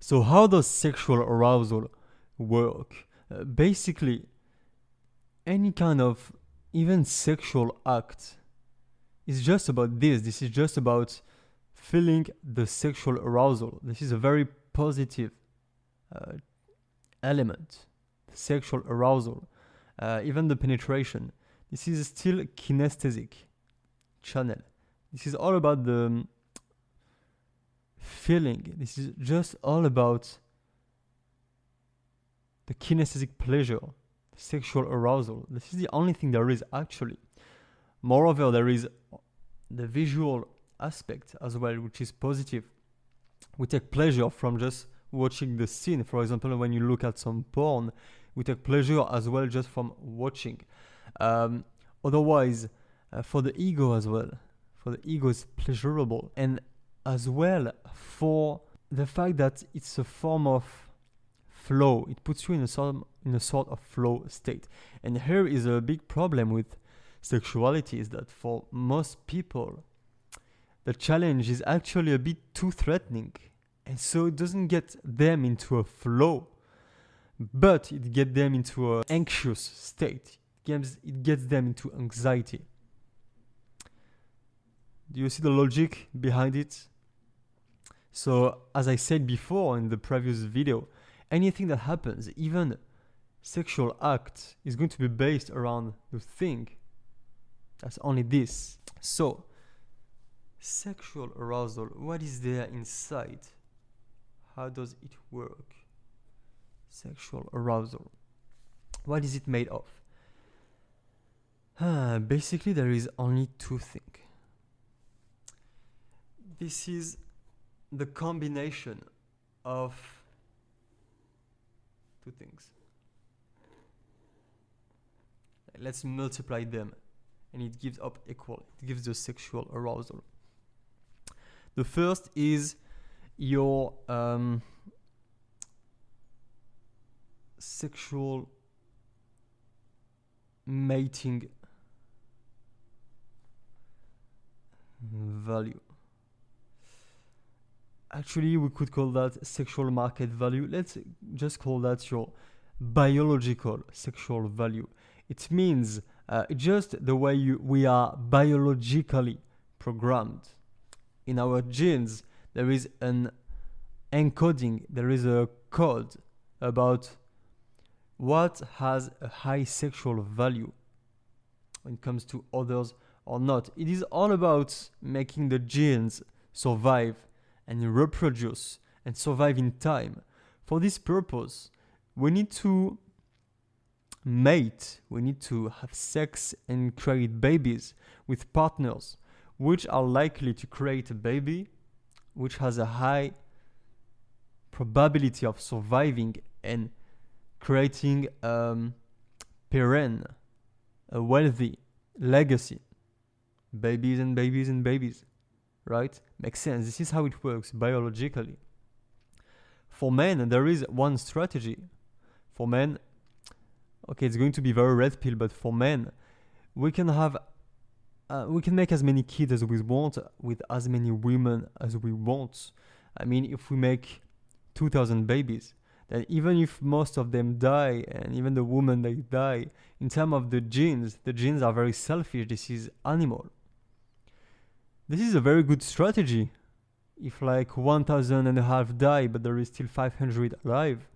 So how does sexual arousal work? Basically, any kind of even sexual act is just about this. This is just about feeling the sexual arousal. This is a very positive uh, element. Sexual arousal, even the penetration. This is still kinesthetic channel. This is all about the feeling. This is just all about the kinesthetic pleasure, sexual arousal. This is the only thing there is actually. Moreover, there is the visual aspect as well, which is positive. We take pleasure from just watching the scene. For example, when you look at some porn, we take pleasure as well just from watching. Otherwise, for the ego as well, for the ego is pleasurable, and as well for the fact that it's a form of flow. It puts you in a sort of flow state. And here is a big problem with sexuality, is that for most people, the challenge is actually a bit too threatening, and so it doesn't get them into a flow, but it gets them into an anxious state. It gets them into anxiety. Do you see the logic behind it? So, as I said before in the previous video, anything that happens, even sexual act, is going to be based around the thing. That's only this. So, sexual arousal, what is there inside? How does it work? Sexual arousal. What is it made of? Basically, there is only two things. This is the combination of two things. Let's multiply them, and it gives up equal. It gives the sexual arousal. The first is your sexual mating value. Actually, we could call that sexual market value. Let's just call that your biological sexual value. It means just the way we are biologically programmed. In our genes, there is an encoding, there is a code about what has a high sexual value when it comes to others or not. It is all about making the genes survive and reproduce and survive in time. For this purpose, we need to mate, we need to have sex and create babies with partners which are likely to create a baby which has a high probability of surviving and creating a wealthy legacy. Babies and babies and babies, right? Makes sense. This is how it works biologically. For men, there is one strategy. For men, okay, it's going to be very red pill, but for men, we can make as many kids as we want with as many women as we want. I mean, if we make 2,000 babies, then even if most of them die, and even the women they die, in terms of the genes are very selfish. This is animal. This is a very good strategy. If like 1,500 die, but there is still 500 alive,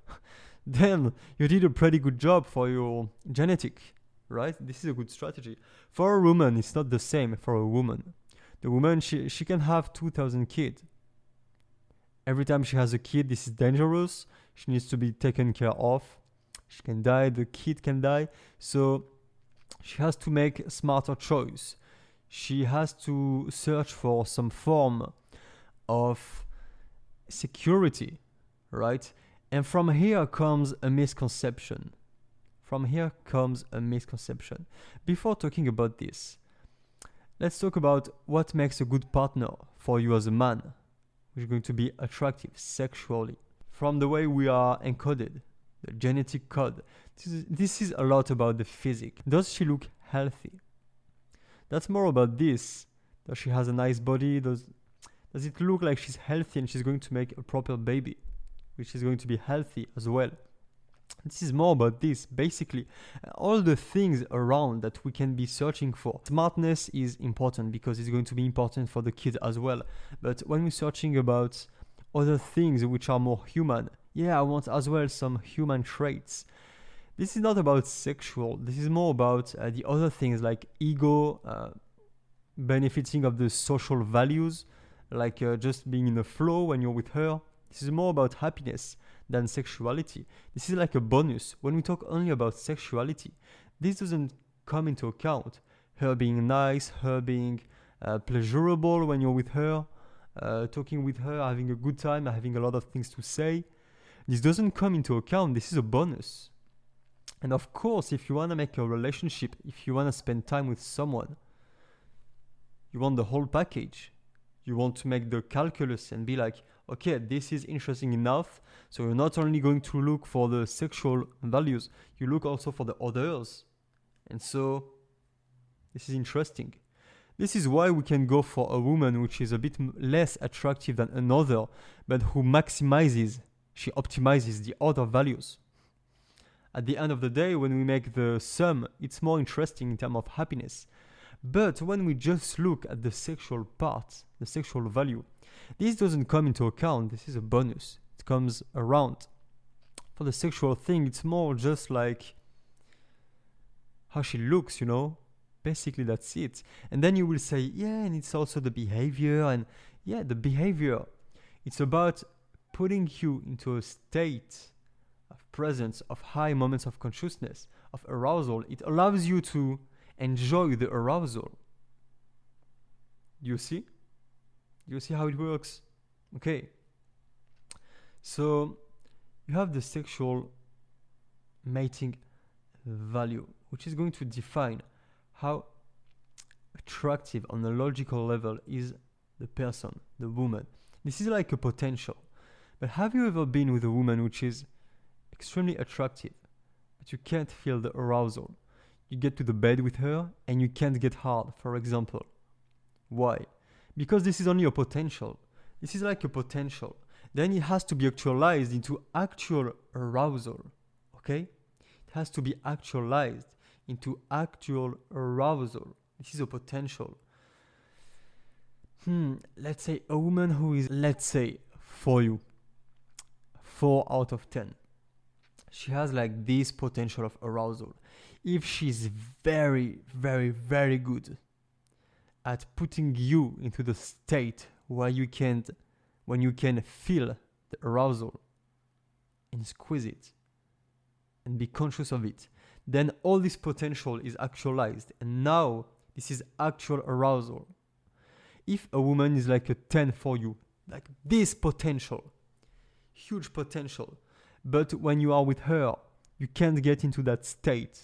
then you did a pretty good job for your genetic, right? This is a good strategy. For a woman, it's not the same for a woman. The woman, she can have 2,000 kids. Every time she has a kid, this is dangerous. She needs to be taken care of. She can die, the kid can die. So she has to make a smarter choice. She has to search for some form of security, right? And from here comes a misconception. Before talking about this, let's talk about what makes a good partner for you as a man, which is going to be attractive sexually. From the way we are encoded, the genetic code, this is a lot about the physique. Does she look healthy? That's more about this. Does she has a nice body? Does it look like she's healthy and she's going to make a proper baby, which is going to be healthy as well. This is more about this, basically. All the things around that we can be searching for. Smartness is important because it's going to be important for the kid as well. But when we're searching about other things which are more human, I want as well some human traits. This is not about sexual. This is more about the other things like ego, benefiting of the social values, like just being in the flow when you're with her. This is more about happiness than sexuality. This is like a bonus. When we talk only about sexuality, this doesn't come into account. Her being nice, her being pleasurable when you're with her, talking with her, having a good time, having a lot of things to say. This doesn't come into account. This is a bonus. And of course, if you want to make a relationship, if you want to spend time with someone, you want the whole package. You want to make the calculus and be like, okay, this is interesting enough. So you're not only going to look for the sexual values, you look also for the others. And so this is interesting. This is why we can go for a woman which is a bit less attractive than another, but who she optimizes the other values. At the end of the day, when we make the sum, it's more interesting in terms of happiness. But when we just look at the sexual part, the sexual value, this doesn't come into account. This is a bonus. It comes around. For the sexual thing, it's more just like how she looks, Basically, that's it. And then you will say, and it's also the behavior. And the behavior. It's about putting you into a state of presence, of high moments of consciousness, of arousal. It allows you to enjoy the arousal. You see? You see how it works? Okay. So you have the sexual mating value, which is going to define how attractive on a logical level is the person, the woman. This is like a potential. But have you ever been with a woman which is extremely attractive, but you can't feel the arousal? You get to the bed with her and you can't get hard, for example. Why? Because this is only a potential. This is like a potential. Then it has to be actualized into actual arousal. Okay? It has to be actualized into actual arousal. This is a potential. Let's say a woman who is, let's say, for you, 4 out of 10. She has like this potential of arousal. If she's very, very, very good at putting you into the state where when you can feel the arousal and squeeze it and be conscious of it, then all this potential is actualized. And now this is actual arousal. If a woman is like a 10 for you, like this potential, huge potential, but when you are with her, you can't get into that state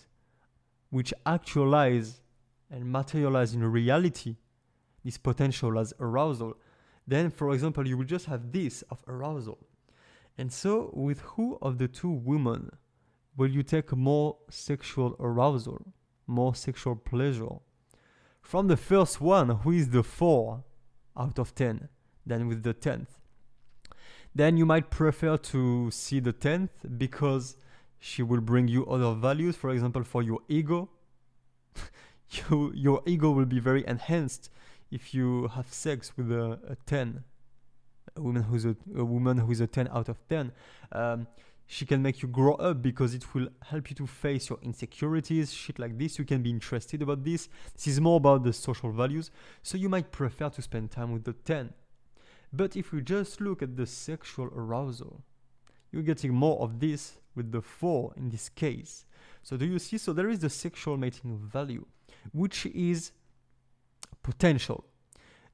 which actualize and materialize in reality this potential as arousal, then, for example, you will just have this of arousal. And so, with who of the two women will you take more sexual arousal, more sexual pleasure? From the first one, who is the 4 out of 10, than with the 10th. Then you might prefer to see the 10th because she will bring you other values. For example, for your ego, your ego will be very enhanced if you have sex with a 10, a woman who is a 10 out of 10. She can make you grow up because it will help you to face your insecurities, shit like this. You can be interested about this. This is more about the social values. So you might prefer to spend time with the 10. But if we just look at the sexual arousal, you're getting more of this with the 4 in this case. So do you see? So there is the sexual mating value, which is potential.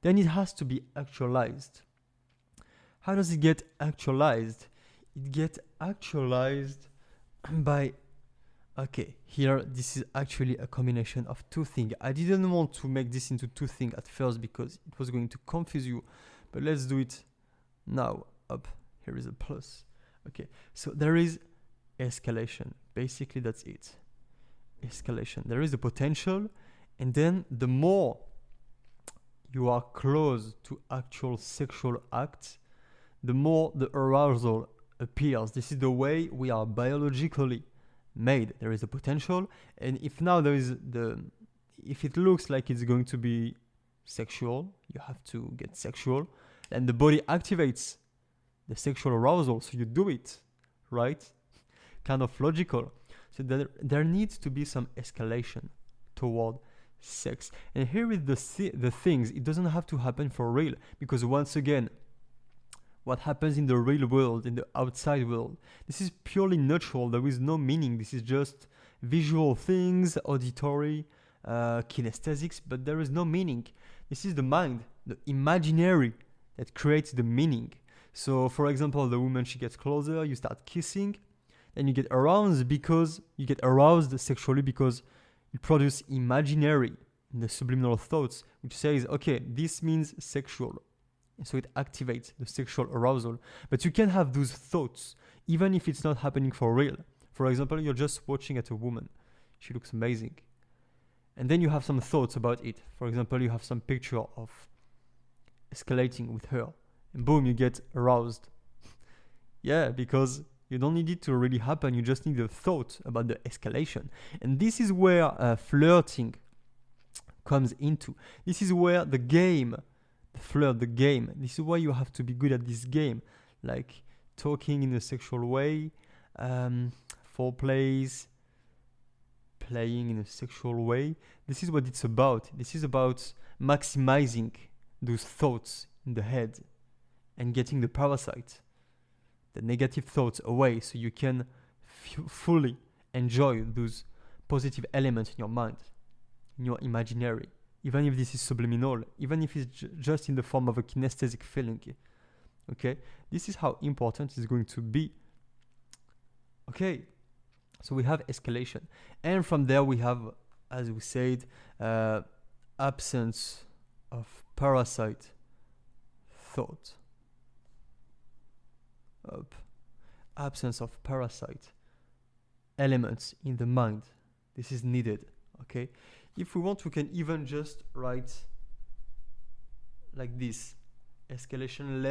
Then it has to be actualized. How does it get actualized? It gets actualized by, okay, here this is actually a combination of two things. I didn't want to make this into two things at first because it was going to confuse you, but let's do it now. Up, here is a plus. Okay, so there is escalation. Basically, that's it. Escalation. There is the potential, and then the more you are close to actual sexual acts, the more the arousal appears. This is the way we are biologically made. There is a potential, and if now there is if it looks like it's going to be sexual, you have to get sexual, and the body activates the sexual arousal, so you do it, right? Kind of logical. So there needs to be some escalation toward sex. And here with the things, it doesn't have to happen for real, because once again, what happens in the real world, in the outside world, this is purely neutral. There is no meaning. This is just visual things, auditory, kinesthetics, but there is no meaning. This is the mind, the imaginary, that creates the meaning. So for example, the woman, she gets closer, you start kissing, and you get aroused sexually because you produce imaginary in the subliminal thoughts, which says, okay, this means sexual. And so it activates the sexual arousal. But you can have those thoughts even if it's not happening for real. For example, you're just watching at a woman. She looks amazing. And then you have some thoughts about it. For example, you have some picture of escalating with her. And boom, you get aroused. Yeah, because you don't need it to really happen. You just need a thought about the escalation. And this is where flirting comes into. This is where the game, the game, this is why you have to be good at this game. Like talking in a sexual way, foreplays, playing in a sexual way. This is what it's about. This is about maximizing those thoughts in the head and getting the parasite, the negative thoughts away, so you can fully enjoy those positive elements in your mind, in your imaginary, even if this is subliminal, even if it's just in the form of a kinesthetic feeling. Okay, this is how important it's going to be. Okay, so we have escalation, and from there we have, as we said, absence of parasite thought. Absence of parasite elements in the mind. This is needed. Okay, if we want, we can even just write like this: escalation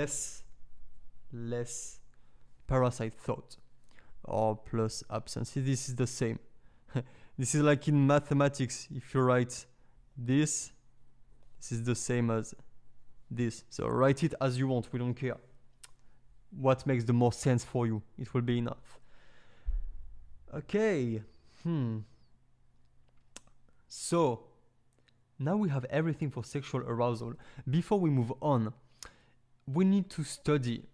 less parasite thought, or plus absence. See, this is the same. This is like in mathematics. If you write this is the same as this. So write it as you want. We don't care. What makes the most sense for you, it will be enough. Okay. So now we have everything for sexual arousal. Before we move on, we need to study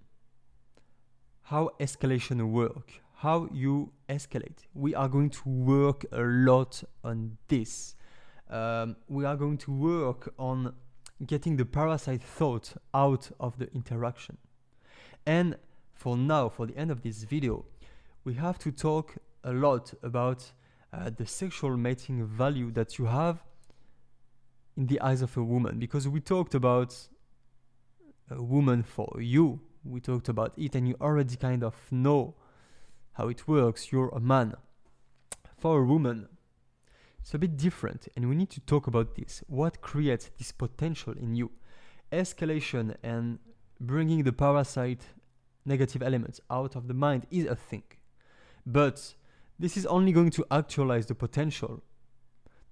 how escalation works, how you escalate. We are going to work a lot on this. We are going to work on getting the parasite thought out of the interaction. And for now, for the end of this video, we have to talk a lot about the sexual mating value that you have in the eyes of a woman, because we talked about a woman for you. We talked about it, and you already kind of know how it works. You're a man. For a woman, it's a bit different, and we need to talk about this. What creates this potential in you? Escalation and bringing the parasite negative elements out of the mind is a thing. But this is only going to actualize the potential.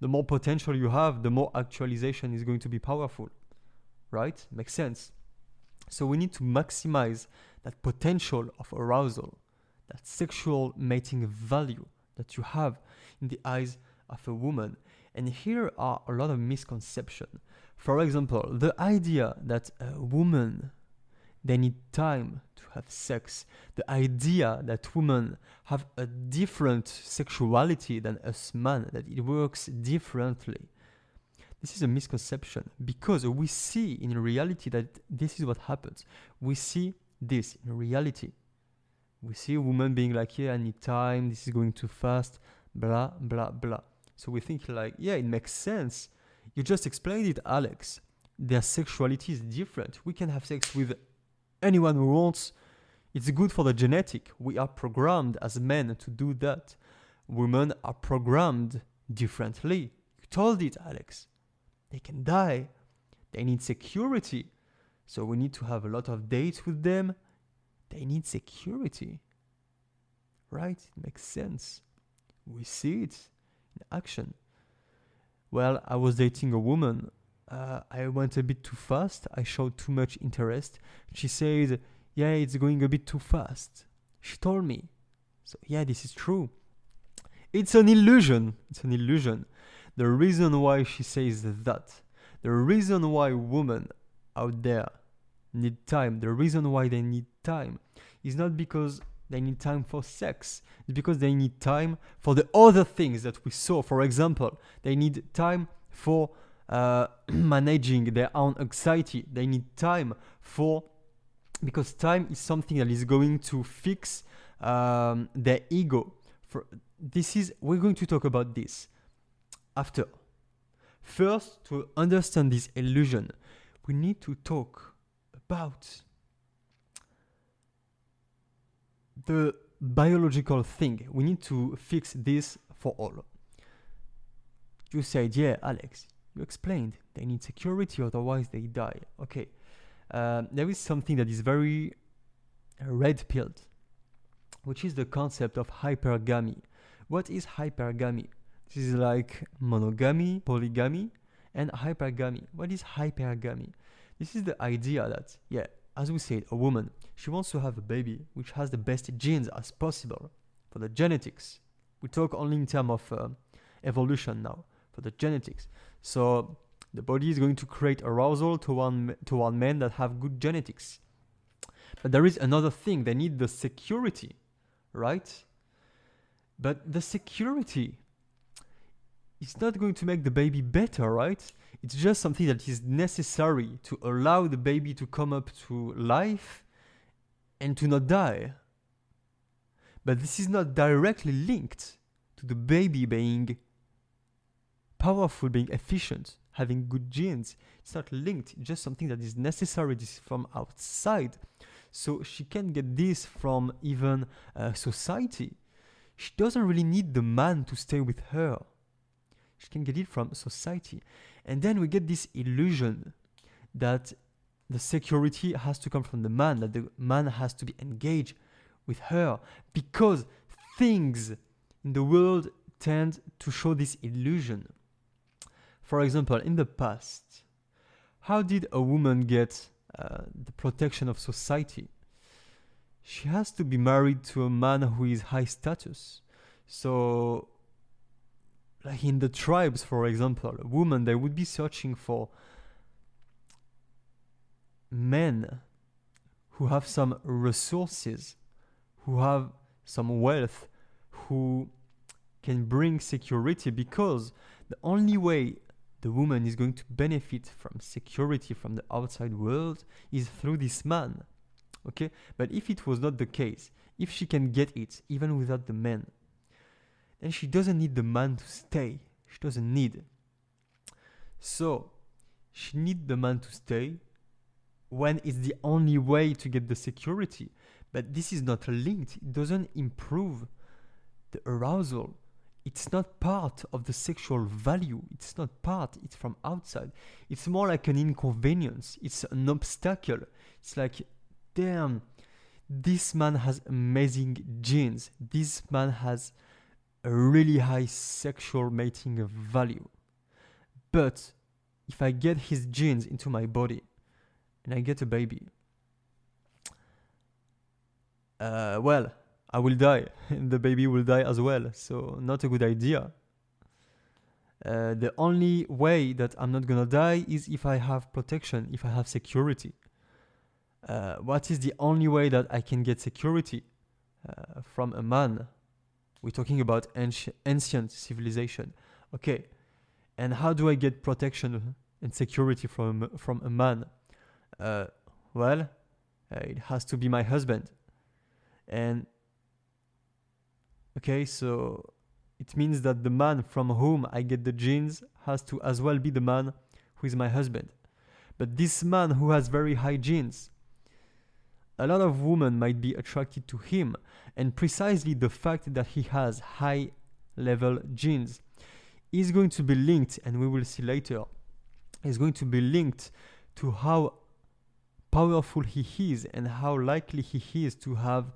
The more potential you have, the more actualization is going to be powerful. Right? Makes sense. So we need to maximize that potential of arousal, that sexual mating value that you have in the eyes of a woman. And here are a lot of misconceptions. For example, the idea that a woman, they need time to have sex. The idea that women have a different sexuality than us men, that it works differently. This is a misconception, because we see in reality that this is what happens. We see this in reality. We see a woman being like, yeah, I need time, this is going too fast, blah, blah, blah. So we think like, yeah, it makes sense. You just explained it, Alex. Their sexuality is different. We can have sex with anyone who wants. It's good for the genetic. We are programmed as men to do that. Women are programmed differently. You told it, Alex. They can die. They need security. So we need to have a lot of dates with them. They need security. Right? It makes sense. We see it in action. Well, I was dating a woman. I went a bit too fast. I showed too much interest. She said, yeah, it's going a bit too fast. She told me. So yeah, this is true. It's an illusion. It's an illusion. The reason why she says that, the reason why women out there need time, the reason why they need time is not because they need time for sex. It's because they need time for the other things that we saw. For example, they need time for managing their own anxiety. They need time because time is something that is going to fix their ego. We're going to talk about this after. First, to understand this illusion, we need to talk about the biological thing. We need to fix this for all. You said, yeah, Alex, you explained they need security, otherwise they die. Okay. There is something that is very red-pilled, which is the concept of hypergamy. What is hypergamy? This is like monogamy, polygamy, and hypergamy. What is hypergamy? This is the idea that, yeah, as we said, a woman, she wants to have a baby which has the best genes as possible for the genetics. We talk only in terms of evolution now, for the genetics. So the body is going to create arousal toward men that have good genetics. But there is another thing. They need the security, right? But the security is not going to make the baby better, right? It's just something that is necessary to allow the baby to come up to life and to not die. But this is not directly linked to the baby being powerful, being efficient, having good genes. It's not linked. It's just something that is necessary. This is from outside. So she can get this from even society. She doesn't really need the man to stay with her. She can get it from society. And then we get this illusion that the security has to come from the man, that the man has to be engaged with her, because things in the world tend to show this illusion. For example, in the past, how did a woman get the protection of society? She has to be married to a man who is high status. So, like in the tribes, for example, a woman, they would be searching for men who have some resources, who have some wealth, who can bring security, because the only way the woman is going to benefit from security from the outside world is through this man. Okay? But if it was not the case, if she can get it even without the man, then she doesn't need the man to stay. She doesn't need. So, she needs the man to stay when it's the only way to get the security. But this is not linked. It doesn't improve the arousal. It's not part of the sexual value. It's not part. It's from outside. It's more like an inconvenience. It's an obstacle. It's like, damn, this man has amazing genes. This man has a really high sexual mating value. But if I get his genes into my body and I get a baby, well, I will die, and the baby will die as well. So not a good idea. The only way that I'm not gonna die is if I have protection, if I have security. What is the only way that I can get security from a man? We're talking about ancient civilization. Okay, and how do I get protection and security from a man? Well, it has to be my husband. And okay, so it means that the man from whom I get the genes has to as well be the man who is my husband. But this man who has very high genes, a lot of women might be attracted to him, and precisely the fact that he has high level genes is going to be linked, and we will see later, is going to be linked to how powerful he is and how likely he is to have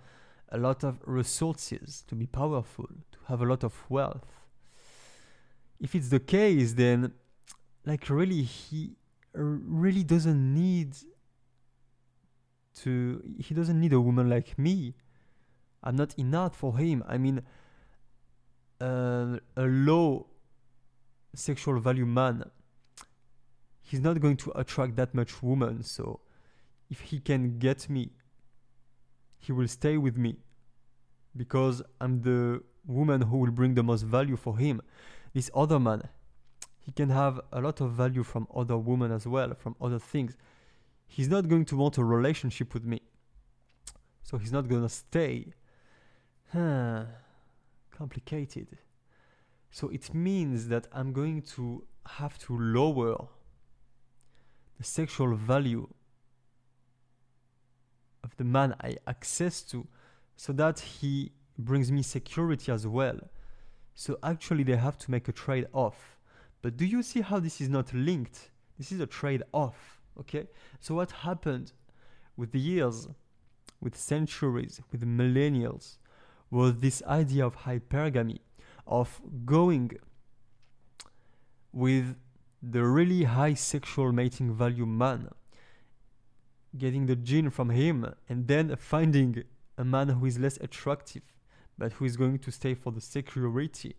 a lot of resources, to be powerful, to have a lot of wealth. If it's the case, then like really he really doesn't need a woman like me. I'm not enough for him. I mean, a low sexual value man, he's not going to attract that much woman. So if he can get me, he will stay with me because I'm the woman who will bring the most value for him. This other man, he can have a lot of value from other women as well, from other things. He's not going to want a relationship with me. So he's not going to stay. Complicated. So it means that I'm going to have to lower the sexual value of the man I access to so that he brings me security as well. So actually they have to make a trade-off. But do you see how this is not linked? This is a trade-off, okay? So what happened with the years, with centuries, with millennials, was this idea of hypergamy, of going with the really high sexual mating value man, getting the gene from him, and then finding a man who is less attractive, but who is going to stay for the security,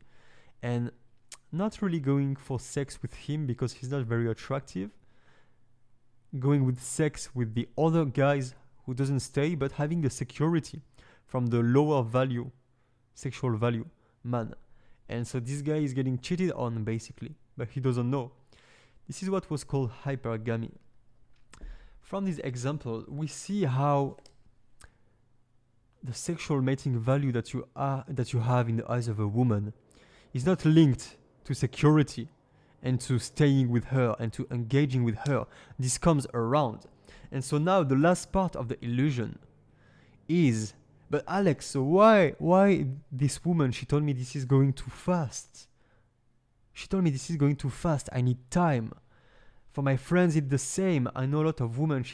and not really going for sex with him because he's not very attractive, going with sex with the other guys who doesn't stay, but having the security from the lower value, sexual value man. And so this guy is getting cheated on basically, but he doesn't know. This is what was called hypergamy. From this example, we see how the sexual mating value that you have in the eyes of a woman is not linked to security and to staying with her and to engaging with her. This comes around. And so now the last part of the illusion is, but Alex, so why this woman, she told me this is going too fast. She told me this is going too fast. I need time. For my friends, it's the same. I know a lot of women,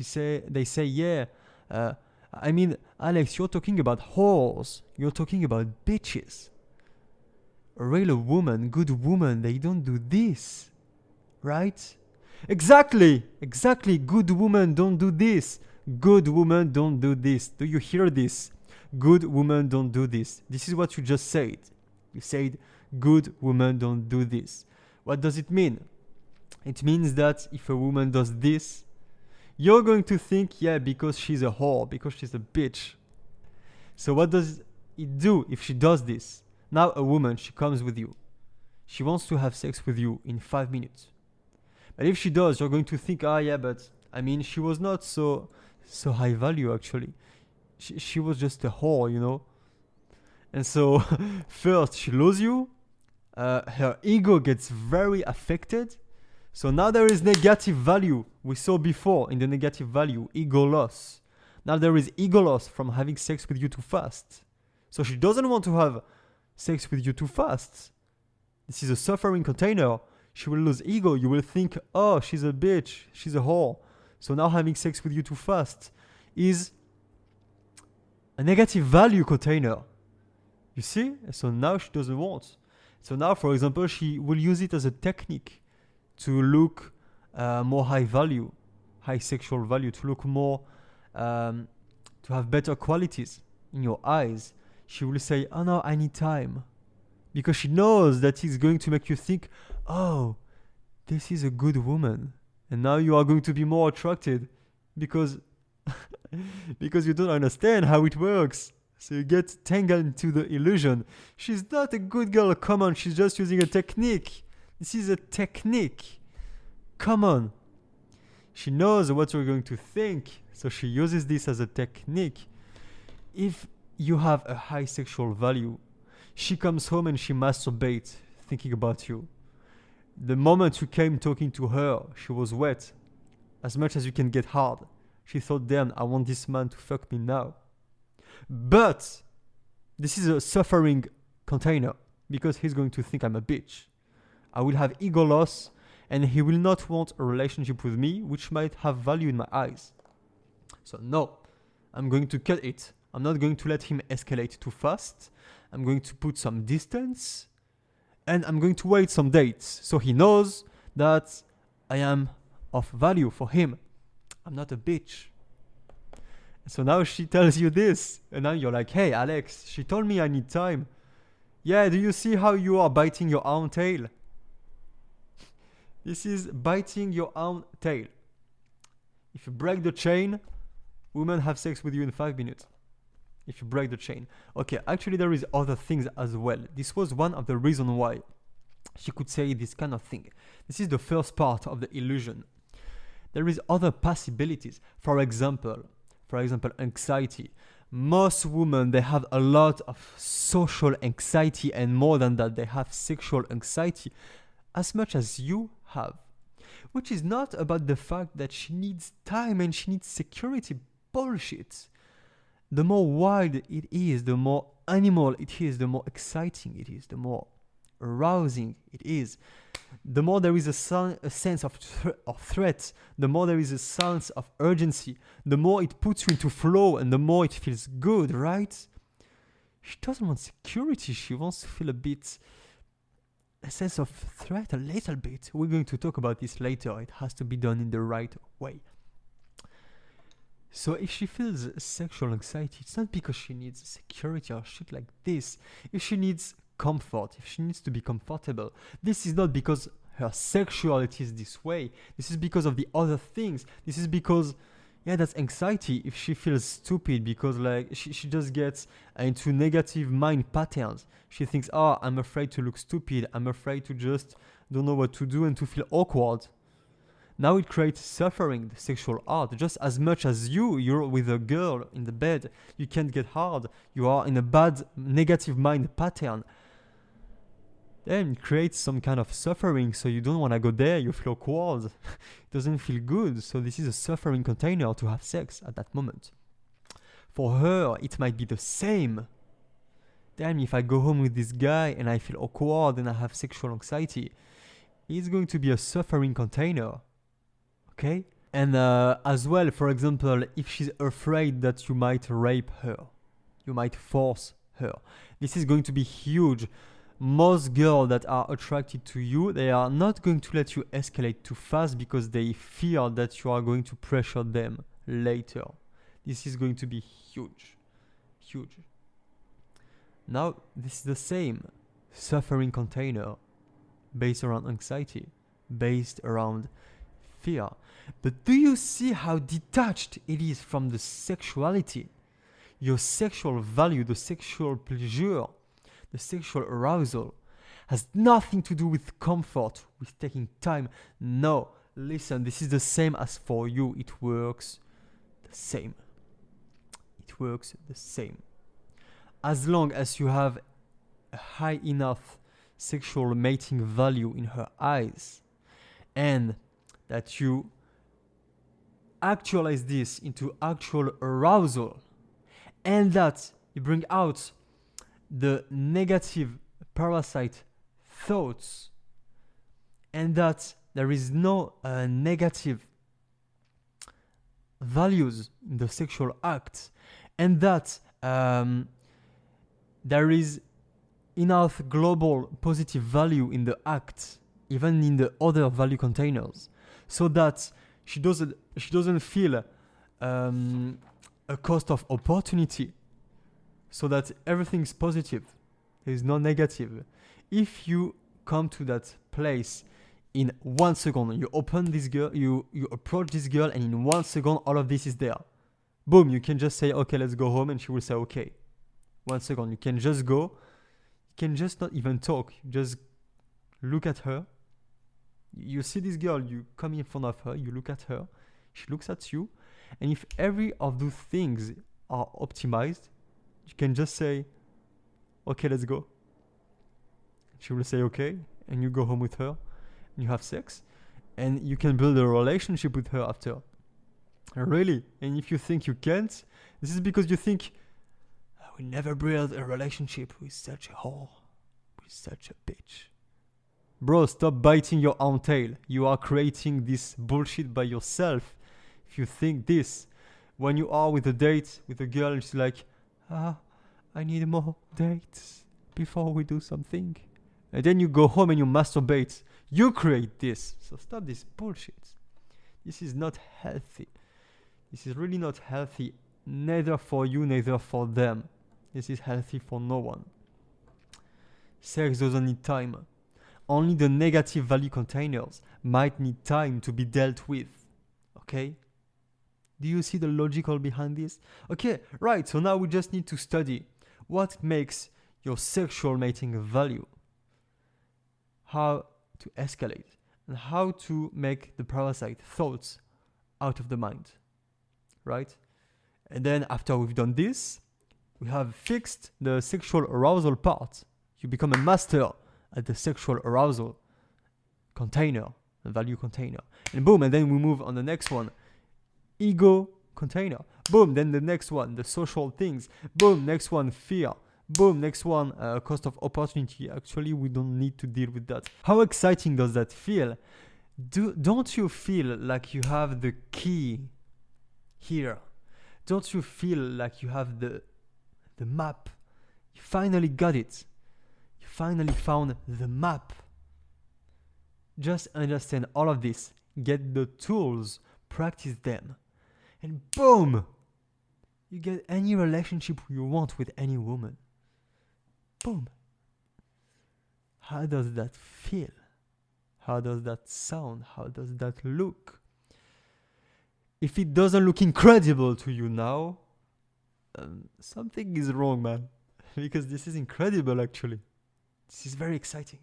they say, yeah, I mean, Alex, you're talking about whores. You're talking about bitches. A real woman, good woman, they don't do this. Right? Exactly. Good women don't do this. Good women don't do this. Do you hear this? Good women don't do this. This is what you just said. You said, good women don't do this. What does it mean? It means that if a woman does this, you're going to think, yeah, because she's a whore, because she's a bitch. So what does it do if she does this? Now a woman, she comes with you. She wants to have sex with you in 5 minutes. But if she does, you're going to think, yeah, but I mean, she was not so high value actually. She was just a whore, you know. And so first she loses you. Her ego gets very affected. So now there is negative value. We saw before in the negative value, ego loss. Now there is ego loss from having sex with you too fast. So she doesn't want to have sex with you too fast. This is a suffering container. She will lose ego. You will think, oh, she's a bitch. She's a whore. So now having sex with you too fast is a negative value container. You see? So now she doesn't want. So now, for example, she will use it as a technique to look more high value, high sexual value, to look more, to have better qualities in your eyes. She will say, oh no, I need time. Because she knows that it's going to make you think, oh, this is a good woman. And now you are going to be more attracted because you don't understand how it works. So you get tangled into the illusion. She's not a good girl, come on, she's just using a technique. This is a technique. Come on. She knows what you're going to think, so she uses this as a technique. If you have a high sexual value, she comes home and she masturbates thinking about you. The moment you came talking to her, she was wet. As much as you can get hard. She thought, damn, I want this man to fuck me now. But this is a suffering container because he's going to think I'm a bitch. I will have ego loss and he will not want a relationship with me, which might have value in my eyes. So no, I'm going to cut it. I'm not going to let him escalate too fast. I'm going to put some distance, and I'm going to wait some dates so he knows that I am of value for him. I'm not a bitch. So now she tells you this, and now you're like, hey, Alex, she told me I need time. Yeah, do you see how you are biting your own tail? This is biting your own tail. If you break the chain, women have sex with you in 5 minutes. If you break the chain. Okay, actually there is other things as well. This was one of the reasons why she could say this kind of thing. This is the first part of the illusion. There is other possibilities. For example, anxiety. Most women, they have a lot of social anxiety, and more than that, they have sexual anxiety, as much as you have. Which is not about the fact that she needs time and she needs security. Bullshit. The more wild it is, the more animal it is, the more exciting it is, the more arousing it is. The more there is a sense of threat, the more there is a sense of urgency, the more it puts you into flow and the more it feels good, right? She doesn't want security, she wants to feel a sense of threat a little bit. We're going to talk about this later. It has to be done in the right way. So if she feels sexual anxiety, it's not because she needs security or shit like this. If she needs comfort, if she needs to be comfortable, this is not because her sexuality is this way. This is because of the other things. This is because, yeah, that's anxiety. If she feels stupid because like she just gets into negative mind patterns. She thinks, oh, I'm afraid to look stupid. I'm afraid to just don't know what to do and to feel awkward. Now it creates suffering, the sexual art, just as much as you're with a girl in the bed, you can't get hard, you are in a bad negative mind pattern. Then it creates some kind of suffering, so you don't want to go there, you feel awkward, it doesn't feel good, so this is a suffering container to have sex at that moment. For her, it might be the same. Damn, if I go home with this guy and I feel awkward and I have sexual anxiety, it's going to be a suffering container. Okay? And as well, for example, if she's afraid that you might rape her, you might force her, this is going to be huge. Most girls that are attracted to you, they are not going to let you escalate too fast because they fear that you are going to pressure them later. This is going to be huge. Huge. Now, this is the same suffering container based around anxiety, based around fear. But do you see how detached it is from the sexuality? Your sexual value, the sexual pleasure, the sexual arousal has nothing to do with comfort, with taking time. No, listen, this is the same as for you. It works the same. It works the same. As long as you have a high enough sexual mating value in her eyes, and that you actualize this into actual arousal, and that you bring out the negative parasite thoughts, and that there is no negative values in the sexual act, and that there is enough global positive value in the act, even in the other value containers, so that she doesn't feel a cost of opportunity, so that everything is positive, there is no negative. If you come to that place in 1 second, you open this girl, you approach this girl, and in 1 second all of this is there. Boom, you can just say, okay, let's go home, and she will say okay. 1 second, you can just go, you can just not even talk, you just look at her. You see this girl, you come in front of her, you look at her, she looks at you, and if every of those things are optimized, you can just say, okay, let's go. She will say okay, and you go home with her, and you have sex, and you can build a relationship with her after. Really. And if you think you can't, this is because you think, I will never build a relationship with such a whore, with such a bitch. Bro, stop biting your own tail. You are creating this bullshit by yourself if you think this. When you are with a date with a girl and she's like, I need more dates before we do something. And then you go home and you masturbate. You create this. So stop this bullshit. This is not healthy. This is really not healthy, neither for you, neither for them. This is healthy for no one. Sex doesn't need time. Only the negative value containers might need time to be dealt with. Okay? Do you see the logical behind this? Okay, right, so now we just need to study what makes your sexual mating value, how to escalate, and how to make the parasite thoughts out of the mind, right? And then after we've done this, we have fixed the sexual arousal part. You become a master at the sexual arousal container, the value container. And boom, and then we move on the next one. Ego container. Boom, then the next one, the social things. Boom, next one, fear. Boom, next one, cost of opportunity. Actually, we don't need to deal with that. How exciting does that feel? Don't you feel like you have the key here? Don't you feel like you have the map? You finally got it. You finally found the map. Just understand all of this. Get the tools, practice them. And boom! You get any relationship you want with any woman. Boom. How does that feel? How does that sound? How does that look? If it doesn't look incredible to you now, something is wrong, man. Because this is incredible, actually. This is very exciting.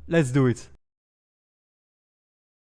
Let's do it.